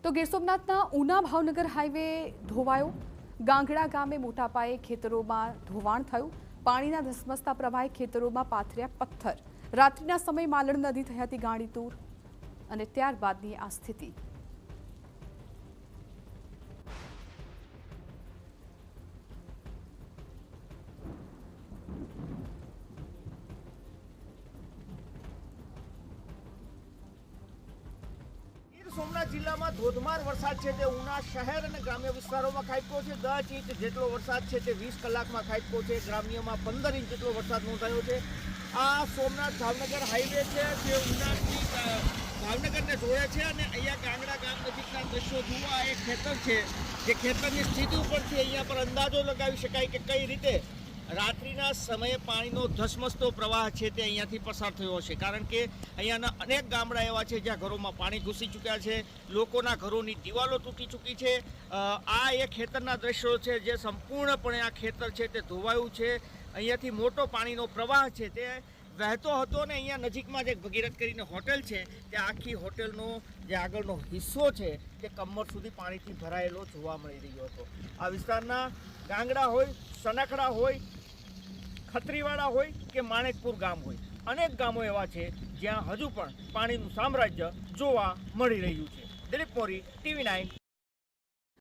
તો ગીર સોમનાથના ઉના ભાવનગર હાઈવે ધોવાયો। ગાંગડા ગામે મોટા પાયે ખેતરોમાં ધોવાણ થયું। પાણીના ધસમસતા પ્રવાહે ખેતરોમાં પાથર્યા પથ્થર। રાત્રિના સમયે માલણ નદી થઈ હતી ગાંડીતુર અને ત્યારબાદની આ સ્થિતિ। સોમનાથ જિલ્લામાં ધોધમાર વરસાદ છે તે ઉના શહેર અને ગ્રામ્ય વિસ્તારોમાં ખાબક્યો છે। 10 ઇંચ જેટલો વરસાદ છે તે 20 કલાકમાં ખાબક્યો છે। ગ્રામ્યમાં 15 ઇંચ જેટલો વરસાદ નોંધાયો છે। આ સોમનાથ ભાવનગર હાઈવે છે જે ઉનાથી ભાવનગરને જોડે છે અને અહીંયા ગાંગડા ગામ નજીકના દ્રશ્યો જુઓ। આ એક ખેતર છે જે ખેતરની સ્થિતિ ઉપરથી અહીંયા પર અંદાજો લગાવી શકાય કે કઈ રીતે રાત્રિના સમયે પાણીનો ધસમસતો પ્રવાહ છે તે અહીંયાથી પસાર થયો છે। કારણ કે અહીંયાના અનેક ગામડા એવા છે જ્યાં ઘરોમાં પાણી ઘૂસી ચૂક્યા છે, લોકોના ઘરોની દિવાલો તૂટી ચૂકી છે। આ એ ખેતરના દ્રશ્યો છે જે સંપૂર્ણપણે આ ખેતર છે તે ધોવાયું છે। અહીંયાથી મોટો પાણીનો પ્રવાહ છે તે વહેતો હતો અને અહીંયા નજીકમાં જે ભગીરથ કરીને હોટેલ છે તે આખી હોટેલનો જે આગળનો હિસ્સો છે તે કમર સુધી પાણીથી ભરાયેલો જોવા મળી રહ્યો હતો। આ વિસ્તારના ગાંગડા હોય, સનાખડા હોય, ખત્રીવાડા હોય કે માણેકપુર ગામ હોય, અનેક ગામો એવા છે જ્યાં હજુ પણ પાણીનું સામ્રાજ્ય જોવા મળી રહ્યું છે। દિલીપ મોરી, TV9।